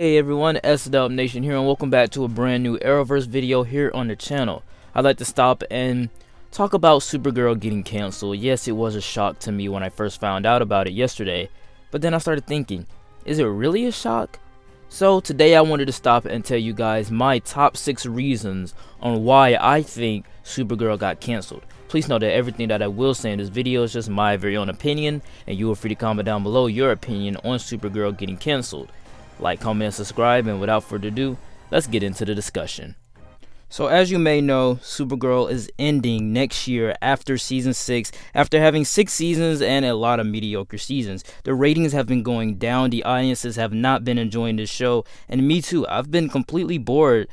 Hey everyone, SW Nation here, and welcome back to a brand new Arrowverse video here on the channel. I'd like to stop and talk about Supergirl getting canceled. Yes, it was a shock to me when I first found out about it yesterday, but then I started thinking, is it really a shock? So today I wanted to stop and tell you guys my top 6 reasons on why I think Supergirl got canceled. Please know that everything that I will say in this video is just my very own opinion, and you are free to comment down below your opinion on Supergirl getting canceled. Like, comment, and subscribe, and without further ado, let's get into the discussion. So as you may know, Supergirl is ending next year after season 6, after having 6 seasons and a lot of mediocre seasons. The ratings have been going down, the audiences have not been enjoying this show, and me too. I've been completely bored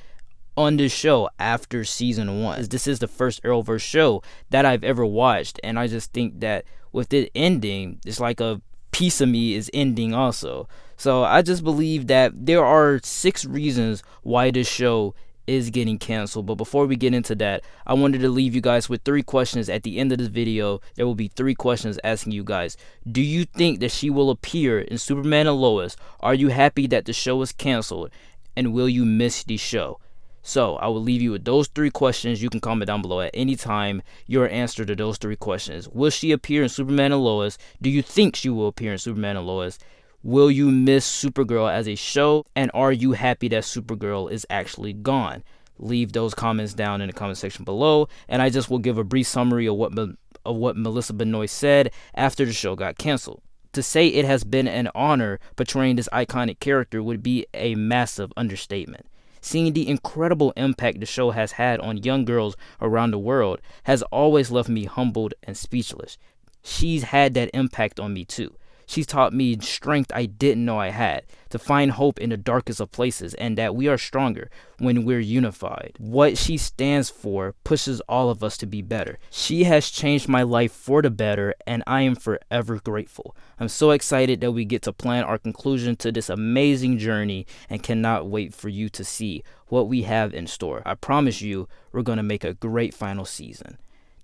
on this show after season 1. This is the first Arrowverse show that I've ever watched, and I just think that with it ending, it's like a piece of me is ending also. So I just believe that there are 6 reasons why this show is getting canceled. But before we get into that, I wanted to leave you guys with 3 questions at the end of this video. There will be 3 questions asking you guys, do you think that she will appear in Superman and Lois? Are you happy that the show is canceled? And will you miss the show? So I will leave you with those 3 questions. You can comment down below at any time your answer to those 3 questions. Will she appear in Superman and Lois? Do you think she will appear in Superman and Lois? Will you miss Supergirl as a show? And are you happy that Supergirl is actually gone? Leave those comments down in the comment section below, and I just will give a brief summary of what Melissa Benoist said after the show got canceled. To say it has been an honor portraying this iconic character would be a massive understatement. Seeing the incredible impact the show has had on young girls around the world has always left me humbled and speechless. She's had that impact on me too. She's taught me strength I didn't know I had, to find hope in the darkest of places, and that we are stronger when we're unified. What she stands for pushes all of us to be better. She has changed my life for the better, and I am forever grateful. I'm so excited that we get to plan our conclusion to this amazing journey and cannot wait for you to see what we have in store. I promise you, we're going to make a great final season.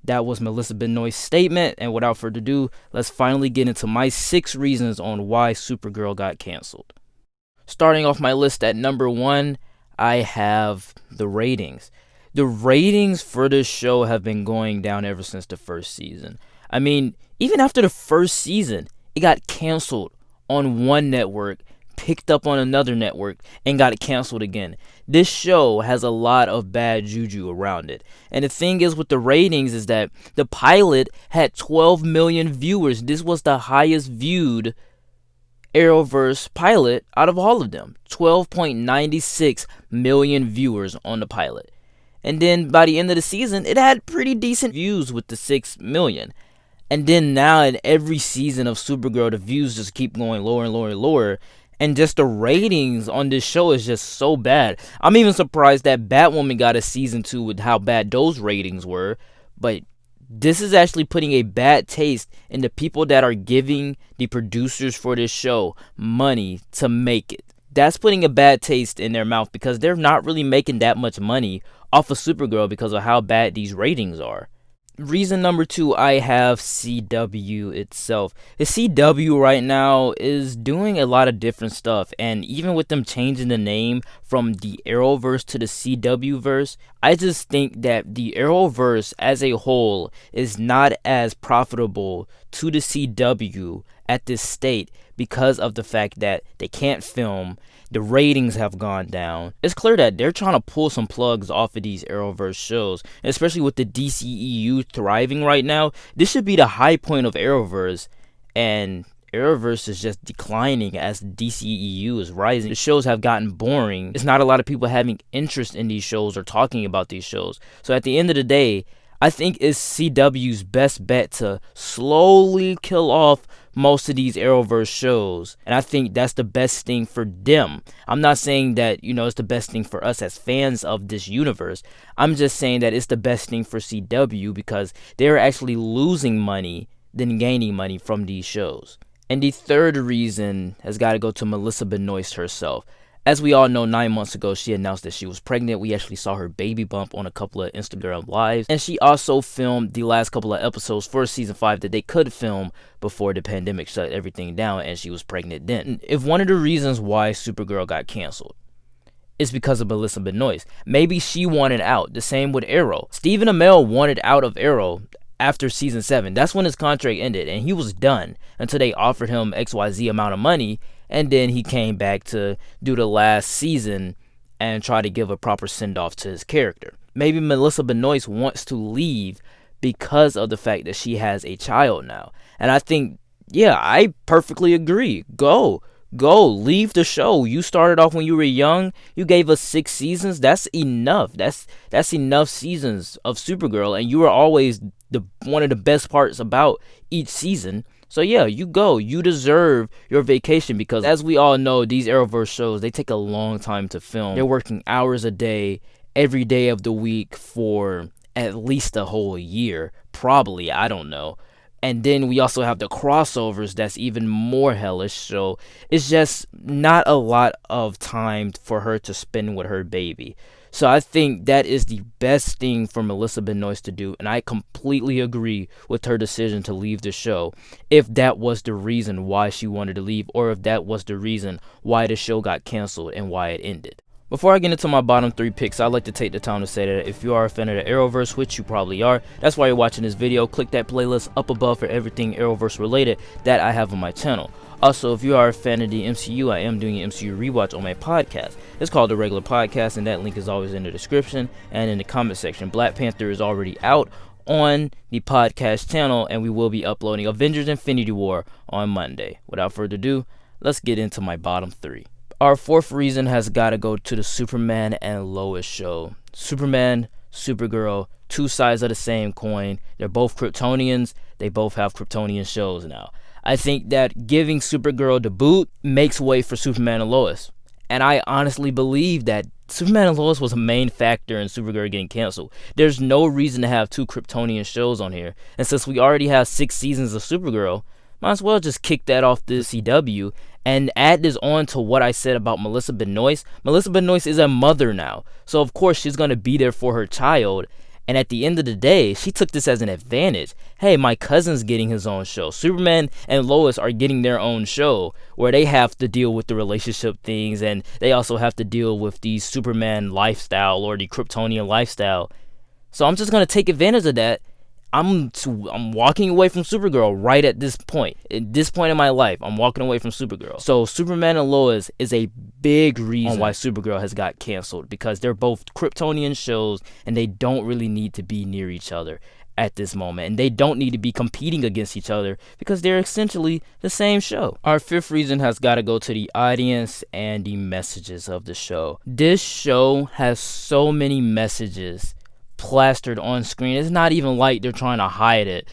That was Melissa Benoist's statement, and without further ado, let's finally get into my 6 reasons on why Supergirl got canceled. Starting off my list at number 1, I have the ratings. The ratings for this show have been going down ever since the first season. I mean, even after the first season, it got canceled on one network, picked up on another network, and got canceled again. This show has a lot of bad juju around it. And the thing is with the ratings is that the pilot had 12 million viewers. This was the highest viewed Arrowverse pilot out of all of them. 12.96 million viewers on the pilot. And then by the end of the season, it had pretty decent views with the 6 million. And then now in every season of Supergirl, the views just keep going lower and lower and lower. And just the ratings on this show is just so bad. I'm even surprised that Batwoman got a season 2 with how bad those ratings were. But this is actually putting a bad taste in the people that are giving the producers for this show money to make it. That's putting a bad taste in their mouth because they're not really making that much money off of Supergirl because of how bad these ratings are. Reason number 2, I have CW itself. The CW right now is doing a lot of different stuff, and even with them changing the name from the Arrowverse to the CW verse, I just think that the Arrowverse as a whole is not as profitable to the CW at this state because of the fact that they can't film. The ratings have gone down. It's clear that they're trying to pull some plugs off of these Arrowverse shows, especially with the DCEU thriving right now. This should be the high point of Arrowverse, and Arrowverse is just declining as DCEU is rising. The shows have gotten boring. It's not a lot of people having interest in these shows or talking about these shows. So at the end of the day, I think it's CW's best bet to slowly kill off most of these Arrowverse shows, and I think that's the best thing for them. I'm not saying that, it's the best thing for us as fans of this universe. I'm just saying that it's the best thing for CW because they're actually losing money than gaining money from these shows. And the third reason has got to go to Melissa Benoist herself. As we all know, 9 months ago, she announced that she was pregnant. We actually saw her baby bump on a couple of Instagram lives. And she also filmed the last couple of episodes for season 5 that they could film before the pandemic shut everything down, and she was pregnant then. If one of the reasons why Supergirl got canceled is because of Melissa Benoist, maybe she wanted out. The same with Arrow. Stephen Amell wanted out of Arrow after season 7. That's when his contract ended, and he was done until they offered him XYZ amount of money. And then he came back to do the last season and try to give a proper send-off to his character. Maybe Melissa Benoist wants to leave because of the fact that she has a child now. And I think, yeah, I perfectly agree. Go, leave the show. You started off when you were young. You gave us 6 seasons. That's enough. That's enough seasons of Supergirl, and you were always one of the best parts about each season. So yeah, you go. You deserve your vacation, because as we all know, these Arrowverse shows, they take a long time to film. They're working hours a day, every day of the week for at least a whole year. Probably, I don't know. And then we also have the crossovers that's even more hellish. So it's just not a lot of time for her to spend with her baby. So I think that is the best thing for Melissa Benoist to do, and I completely agree with her decision to leave the show, if that was the reason why she wanted to leave, or if that was the reason why the show got canceled and why it ended. Before I get into my bottom 3 picks, I'd like to take the time to say that if you are a fan of the Arrowverse, which you probably are, that's why you're watching this video, click that playlist up above for everything Arrowverse related that I have on my channel. Also, if you are a fan of the MCU, I am doing an MCU rewatch on my podcast. It's called The Regular Podcast, and that link is always in the description and in the comment section. Black Panther is already out on the podcast channel, and we will be uploading Avengers Infinity War on Monday. Without further ado, let's get into my bottom 3. Our 4th reason has got to go to the Superman and Lois show. Superman, Supergirl, 2 sides of the same coin. They're both Kryptonians. They both have Kryptonian shows now. I think that giving Supergirl the boot makes way for Superman and Lois. And I honestly believe that Superman and Lois was a main factor in Supergirl getting canceled. There's no reason to have 2 Kryptonian shows on here. And since we already have 6 seasons of Supergirl, might as well just kick that off the CW and add this on to what I said about Melissa Benoist. Melissa Benoist is a mother now. So of course she's going to be there for her child. And at the end of the day, she took this as an advantage. Hey, my cousin's getting his own show. Superman and Lois are getting their own show where they have to deal with the relationship things, and they also have to deal with the Superman lifestyle or the Kryptonian lifestyle. So I'm just going to take advantage of that. I'm walking away from Supergirl right at this point. At this point in my life, I'm walking away from Supergirl. So Superman and Lois is a big reason why Supergirl has got canceled, because they're both Kryptonian shows and they don't really need to be near each other at this moment. And they don't need to be competing against each other because they're essentially the same show. Our 5th reason has got to go to the audience and the messages of the show. This show has so many messages plastered on screen. It's not even like they're trying to hide it.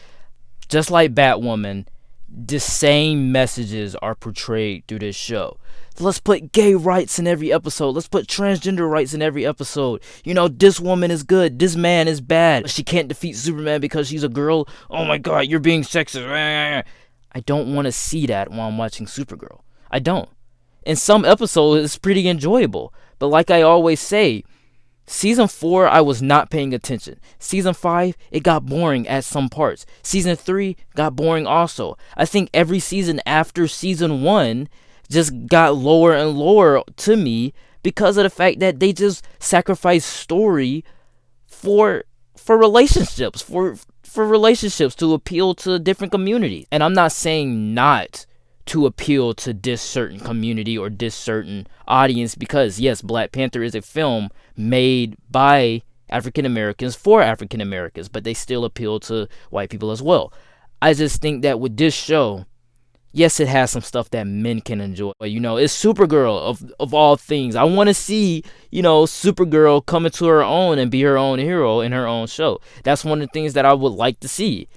Just like Batwoman, the same messages are portrayed through this show. Let's put gay rights in every episode. Let's put transgender rights in every episode. You know, this woman is good, this man is bad. She can't defeat Superman because she's a girl. Oh my god, you're being sexist. I don't want to see that while I'm watching Supergirl. I don't. In some episodes, it's pretty enjoyable. But like I always say, Season 4, I was not paying attention. Season 5, it got boring at some parts. Season 3 got boring also. I think every season after Season 1 just got lower and lower to me because of the fact that they just sacrificed story for relationships, for relationships to appeal to different communities. And I'm not saying not to appeal to this certain community or this certain audience, because yes, Black Panther is a film made by African Americans for African Americans, but they still appeal to white people as well. I just think that with this show, yes, it has some stuff that men can enjoy. You know, it's Supergirl of all things. I want to see, you know, Supergirl come into her own and be her own hero in her own show. That's one of the things that I would like to see.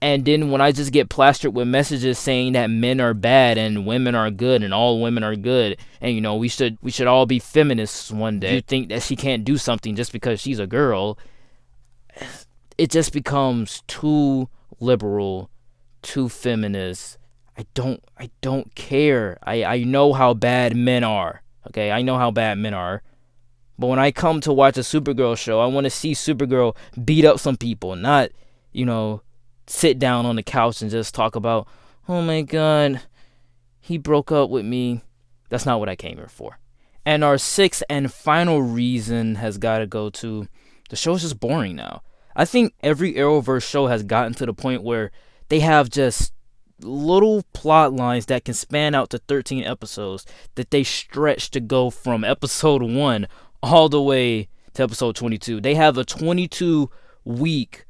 And then when I just get plastered with messages saying that men are bad and women are good and all women are good, and you know, we should all be feminists one day, you think that she can't do something just because she's a girl, it just becomes too liberal, too feminist. I don't care. I know how bad men are. Okay, I know how bad men are. But when I come to watch a Supergirl show, I want to see Supergirl beat up some people, not, sit down on the couch and just talk about, oh my god, he broke up with me. That's not what I came here for. And our sixth and final reason has got to go to the show's just boring now. I think every Arrowverse show has gotten to the point where they have just little plot lines that can span out to 13 episodes that they stretch to go from episode 1 all the way to episode 22. They have a 22-week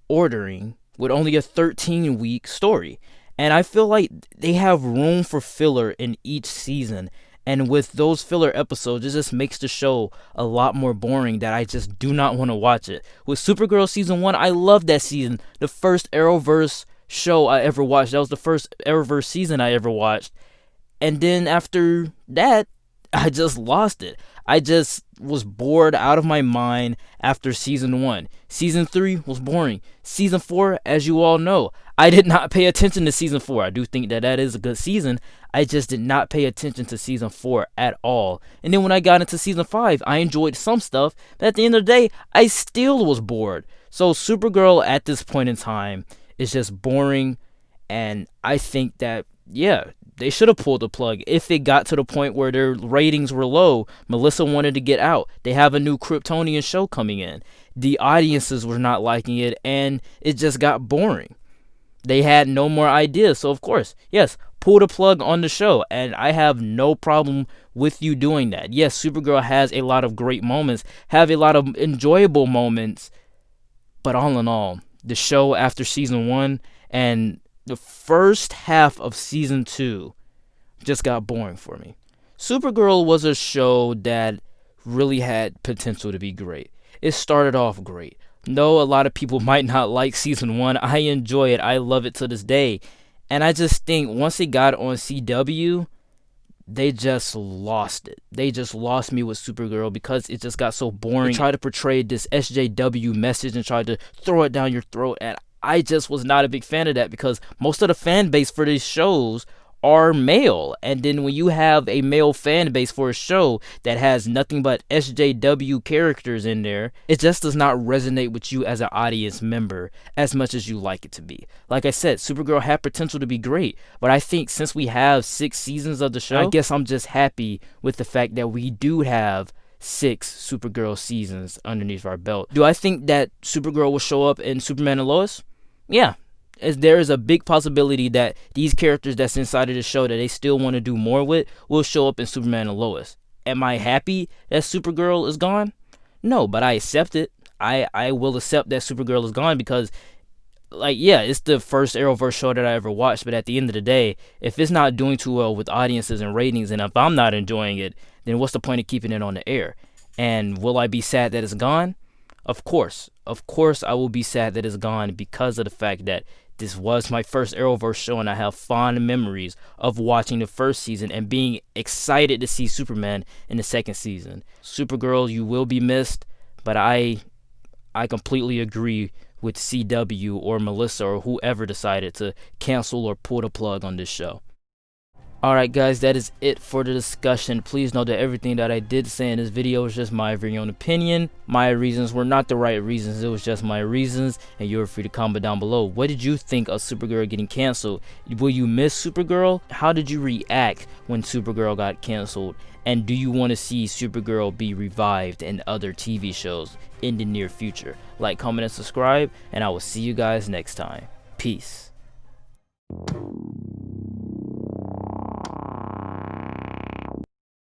ordering with only a 13-week story. And I feel like they have room for filler in each season. And with those filler episodes, it just makes the show a lot more boring that I just do not want to watch it. With Supergirl Season 1, I loved that season. The first Arrowverse show I ever watched. That was the first Arrowverse season I ever watched. And then after that, I just lost it. I just was bored out of my mind after Season 1. Season 3 was boring. Season 4, as you all know, I did not pay attention to Season 4. I do think that is a good season. I just did not pay attention to Season 4 at all. And then when I got into Season 5, I enjoyed some stuff, but at the end of the day, I still was bored. So Supergirl at this point in time is just boring, and I think that, they should have pulled the plug if it got to the point where their ratings were low. Melissa wanted to get out. They have a new Kryptonian show coming in. The audiences were not liking it, and it just got boring. They had no more ideas. So, of course, yes, pull the plug on the show, and I have no problem with you doing that. Yes, Supergirl has a lot of great moments, have a lot of enjoyable moments, but all in all, the show after Season 1 and the first half of Season 2 just got boring for me. Supergirl was a show that really had potential to be great. It started off great. No, a lot of people might not like Season 1. I enjoy it. I love it to this day. And I just think once it got on CW, they just lost it. They just lost me with Supergirl because it just got so boring. They tried to portray this SJW message and tried to throw it down your throat, and I just was not a big fan of that because most of the fan base for these shows are male. And then when you have a male fan base for a show that has nothing but SJW characters in there, it just does not resonate with you as an audience member as much as you like it to be. Like I said, Supergirl had potential to be great, but I think since we have 6 seasons of the show, I guess I'm just happy with the fact that we do have 6 Supergirl seasons underneath our belt. Do I think that Supergirl will show up in Superman and Lois? Yeah. There is a big possibility that these characters that's inside of the show that they still want to do more with will show up in Superman and Lois. Am I happy that Supergirl is gone? No, but I accept it. I will accept that Supergirl is gone because, it's the first Arrowverse show that I ever watched, but at the end of the day, if it's not doing too well with audiences and ratings, and if I'm not enjoying it, then what's the point of keeping it on the air? And will I be sad that it's gone? Of course I will be sad that it's gone because of the fact that this was my first Arrowverse show and I have fond memories of watching the first season and being excited to see Superman in the second season. Supergirl, you will be missed, but I completely agree with CW or Melissa or whoever decided to cancel or pull the plug on this show. Alright guys, that is it for the discussion. Please know that everything that I did say in this video is just my very own opinion. My reasons were not the right reasons, it was just my reasons, and you're free to comment down below. What did you think of Supergirl getting canceled? Will you miss Supergirl? How did you react when Supergirl got canceled? And do you want to see Supergirl be revived in other TV shows in the near future? Like, comment, and subscribe, and I will see you guys next time. Peace.